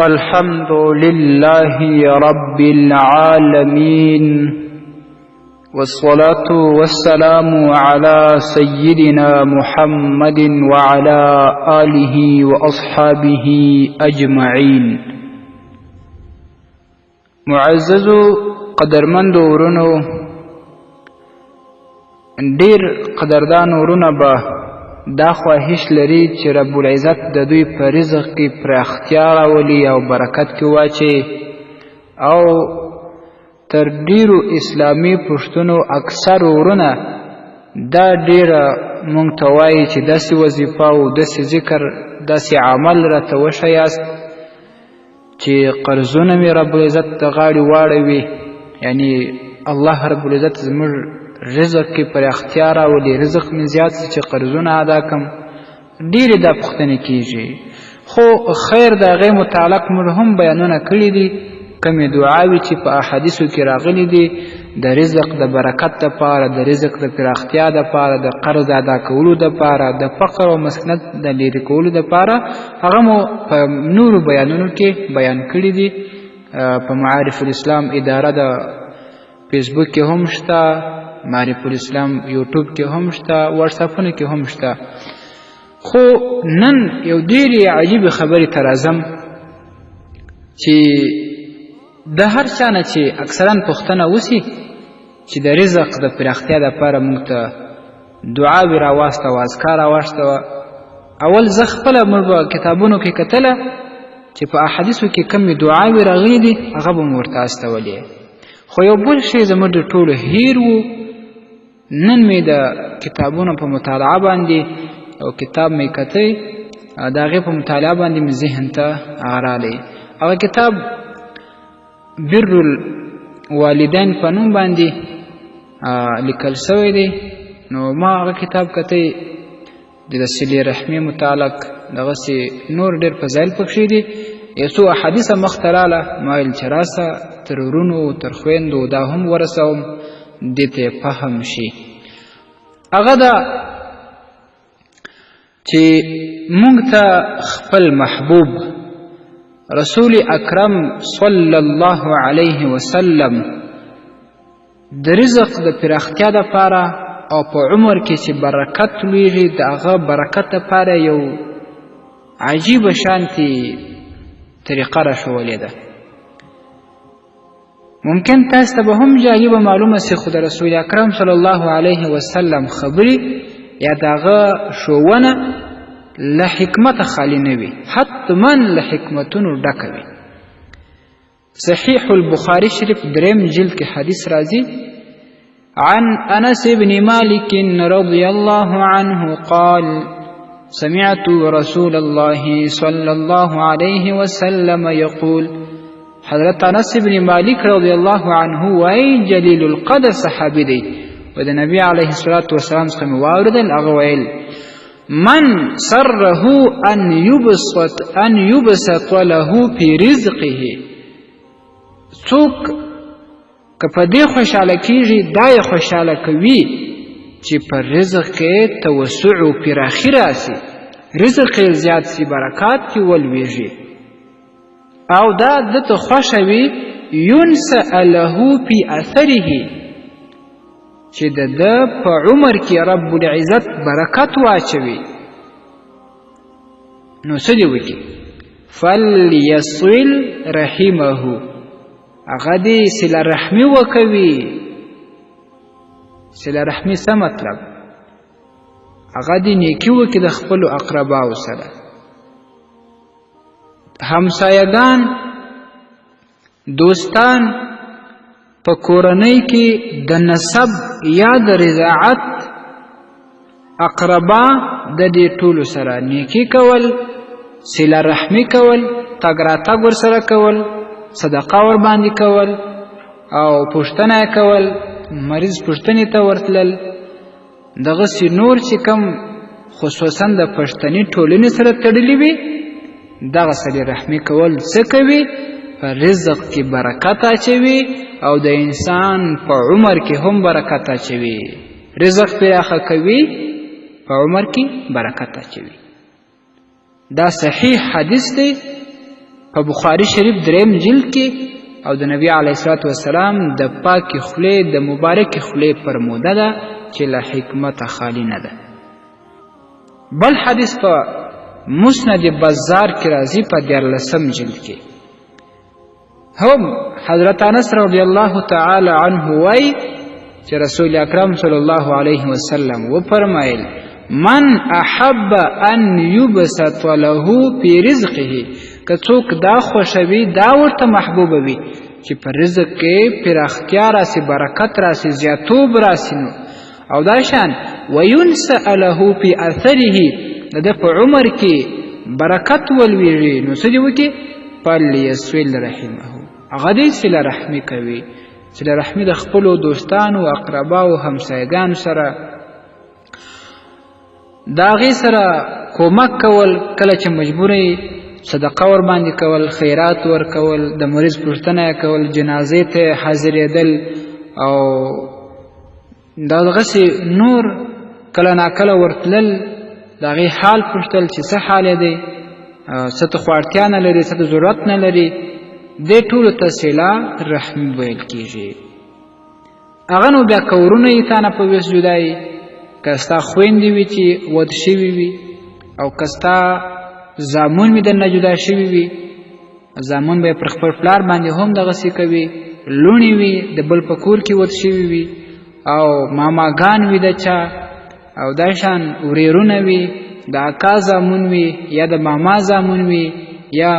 الحمد لله رب العالمين والصلاة والسلام على سيدنا محمد وعلى آله وأصحابه أجمعين. معزز قدرمند ورونو ډیر قدردان ورونه به دا خواهش لري چې رب العزت د دوی په رزق کې پراختیا راولي او برکت کې واچي او تر ډیرو اسلامي پښتنو اکثر ورونه دا ډیره مونږ ته وایي چې داسې وظیفه او داسې ذکر داسې عمل راته وښیاست چې قرضونه مې رب العزت د غاړې واړوي، یعنی الله رب العزت زموږ رزق کې پراختیا راولي، رزق مې زیات شي چې قرضونه ادا کړم. ډېرې دا پوښتنې کېږي، خو خیر د هغې متعلق موږ هم بیانونه کړي دي، کمې دعاوې چې په احادیثو کې راغلي دي د رزق د برکت دپاره، د رزق د پراختیا دپاره، د قرض ادا کولو دپاره، د فقر او مسکنت د لرې کولو دپاره، هغه مو په نورو بیانونو کې بیان کړي دي. په معارف الاسلام اداره د فیسبوک کې هم شته، معارف الاسلام یوټیوب کې هم شته، واتساپونو کې هم شته. خو نن یو ډېرې عجیبې خبرې ته راځم چې د هر چا نه چې اکثرا پوښتنه وسي چې د رزق د پراختیا دپاره موږ ته دعاوې راواستوه، اذکار راواستوه. اول زه خپله موږ به کتابونو کې کتله چې په احادیثو کې کمې دعاوې راغلي دي هغه به مو ورته استولې، خو یو بل شی زموږ د ټولو هیر و. نن مې د کتابونو په مطالعه باندې او کتاب مې کتی، د هغې په مطالعه باندې مې ذهن ته هغه رالی. هغه کتاب بر الوالدین په نوم باندې لیکل سوی دی. نو ما هغه کتاب کتی د صلې رحمې متعلق دغسې نور ډېر فضایل پکښې دي. یو څو احادیثه مخته راله، ما ویل چې راسه تر ورونو تر خویندو دا هم ورسوم دې ته فهم شي. هغه دا چې موږ ته خپل محبوب رسول اکرم صلی الله علیه وسلم د رزق د پراختیا دپاره او په عمر کې چې برکت لویږي د هغه برکت دپاره یو عجیبه شانتې طریقه راښولې ده. ممکن تاسو ته به هم جالبه معلومه سي، خو د رسول اکرم صلی الله علیه وسلم خبرې یا د هغه ښوونه له حکمته خالی نه وي، حتما له حکمتونو ډکه وي. صحیح البخاري شریف 3 جلد کې حدیث راځي، عن انس بن مالك رضي الله عنه قال سمعت رسول الله صلى الله عليه وسلم يقول، حضرت انس بن مالک رضی الله عنه وای جلیل القدر صحابي دی و د نبی علیه الصلاة والسلام څخه مې واورېدل، هغه ویل من سره ان یبسط له فی رزقه، څوک که په دې خوشحاله کېږي دا یې خوشحاله کوي چې په رزق کې توسع و پراخي راسي، رزق یې زیات سي، برکات کې ولویږي، او دا دته خوښه وي ینسأ له فی اثره، چې د ده په عمر کې رب العزت برکت واچوي. نو څه دې وکړي؟ فلیصل رحمه، هغه دې صله رحمي وکوي. صله رحمي څه مطلب؟ هغه دې نیکي وکړي د خپلو اقرباو سره، همسایگان، دوستان، په کورنۍ کې د نسب یا د رضاعت اقربا د دې ټولو سره نیکي کول، صله رحمي کول، تګ راتګ ورسره کول، صدقه ورباندې کول او پوښتنه یې کول، مریض پوښتنې ته ورتلل. دغسې نور چې کوم خصوصا د پښتني ټولنې سره تړلي وي دغه صله رحمي کول څه کوي؟ په رزق کې برکت اچوي او د انسان په عمر کې هم برکت اچوي. رزق پراخه کوي، په عمر کې برکت اچوي. دا صحیح حدیث دی، په بخاري شریف 3 جلد کې او د نبی علیه الصلاة والسلام د پاکې خولې د مبارکې خولې فرموده ده چې له حکمته خالی نه ده. بل حدیث په مسند بزار کې راځي په 14 جلد کې. هم حضرت انس رضی الله تعالی عنه وایي چې رسول اکرم صلی الله علیه وسلم وفرمایل من احب ان یبسط له فی رزقه، که څوک دا خوښوي دا ورته محبوبه وي چې په رزق کې پراختیا راسي، برکت راسي، زیاتوب راسي. نو او دا شان وینسأ له فی اثره، د ده په عمر کې برکت ولویږي، نو څه دې وکړي؟ فلیصل رحمه، هغه دې صله رحمي کوي. صله رحمي د خپلو دوستانو، اقرباو، همسایګانو سره د هغې سره کومک کول، کله چې مجبوره صدقه ور باندې کول، خیرات ورکول، د مریض پوښتنه کول، جنازې ته حاضرېدل، او دغسې نور کله ناکله ورتلل، د هغې حال پوښتل چې څه حال یې دی، څه ته خو اړتیا نه لري، څه ته ضرورت نه لري. دې ټولو ته صله رحمي ویل کېږي. هغه نو بیا که ورونه یې تا نه په ویس جدا یي، که ستا خویندې وي چې ود شوي وي، او که ستا زامون مې درنه جدا شوي وي، زامون به یې پر خپل پلار باندې هم دغسې کوي، لوڼې وي د بل په کور کې ود شوي وي، او ماماګان وي د چا، او دا شان ورېرونه وي، د اکا زامون وي، یا د ماما زامون وي، یا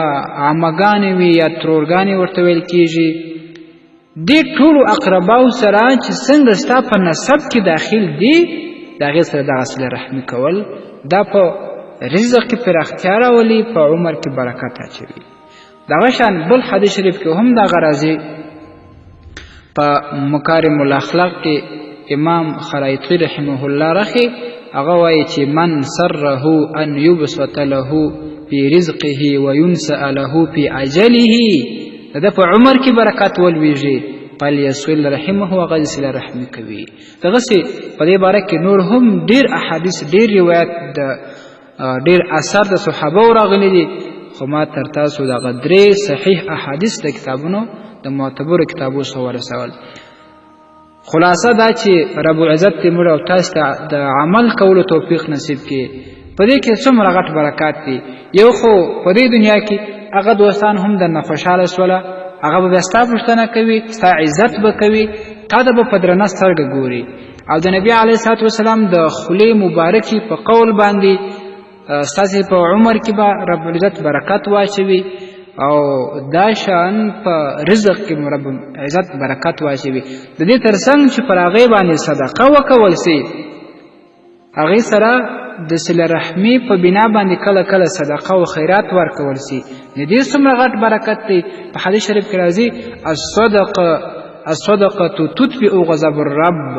عمګانې وي، یا ترورګانې ورته ویل کېږي. دې ټولو اقرباو سره چې څنګه ستا په نسب کې داخل دي، د هغې سره دغه صله رحمي کول، دا په رزق کې پراختیا راولي، په عمر کې برکت اچوي. دغه شان بل حدیث شریف کې هم دغه راځي. په مکارم الاخلاق کې امام خرایطي رحمه الله رخي هغه وایي چې من سره ان یبسط له فی رزقه وینسأ له فی اجله، د ده په عمر کې برکت ولویږي، فلیصل رحمه، هغه صله رحمي کوي. دغسې په دې باره کې نور هم ډېر احادیث، ډېر روایت، ډېر اثار د صحابهو راغلي دي، خو ما تر تاسو دغه 3 صحیح احادیث د کتابونو د معتبرو کتابو څخه ورسول. خلاصه دا چې رب العزت دې موږ او تاسو ته د عمل کولو توفیق نصیب کړي. په دې کې څومره غټ برکات دي. یو خو په دې دنیا کې هغه دوستان هم درنه خوشحاله شوله، هغه به بیا ستا پوښتنه کوي، ستا عزت به کوي، تا ته به په درنه سترګه ګوري. او د نبي علیه الصلاة والسلام د خولې مبارکې په قول باندې ستاسې په عمر کې به رب العزت برکت واچوي، او دا شان په رزق کې رب العزت برکت واچوي. د دې تر څنګ چې پر هغې باندې صدقه وکول سي، هغې سره د صله رحمي په بنا باندې کله کله صدقه او خیرات ورکول سي، د دې څومره غټ برکت دی. په حدیث شریف کې راځي الصدقه تطفئ غضب الرب،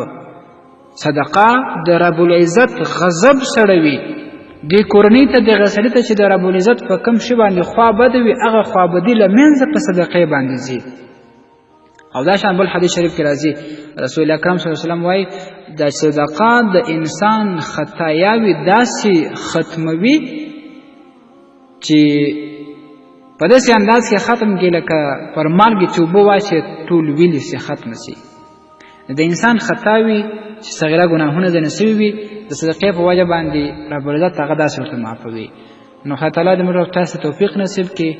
صدقه د رب العزت غضب سړوي. دې کورنۍ ته دغه سړي ته چې د رب العزت په کوم شي باندې خوا بده وي، هغه خوابدي له منځه په صدقې باندې ځي. او دا شان بل حدیث شریف کې راځي، رسول اکرم صلی الله علیه وسلم وایي د صدقه د انسان خطایاوې داسې ختموي چې په داسې انداز کې ختم کړي لکه پر مالګې چې اوبه واچوي ټول ویلې سي ختمه سي. د انسان خطاوي چې صغیره ګناهونه ځینې سوي وي، د صدقې په وجه باندې رب العزت هغه داسې ورته معافوي. نو خدای تعالی دې موږ تاسو توفیق نصیب کړي،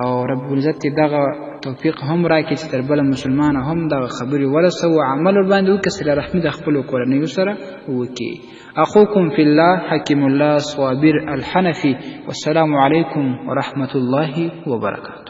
او رب العزت دې دغه توفیق هم راکړي چې تر بله مسلمانه هم دغه خبرې ورسوو، عمل ورباندې وکړي، صله رحمي د خپلو کورنیو سره وکړي. اخوکم فی الله حکیم الله صابر الحنفي، والسلام علیکم ورحمة الله وبرکاته.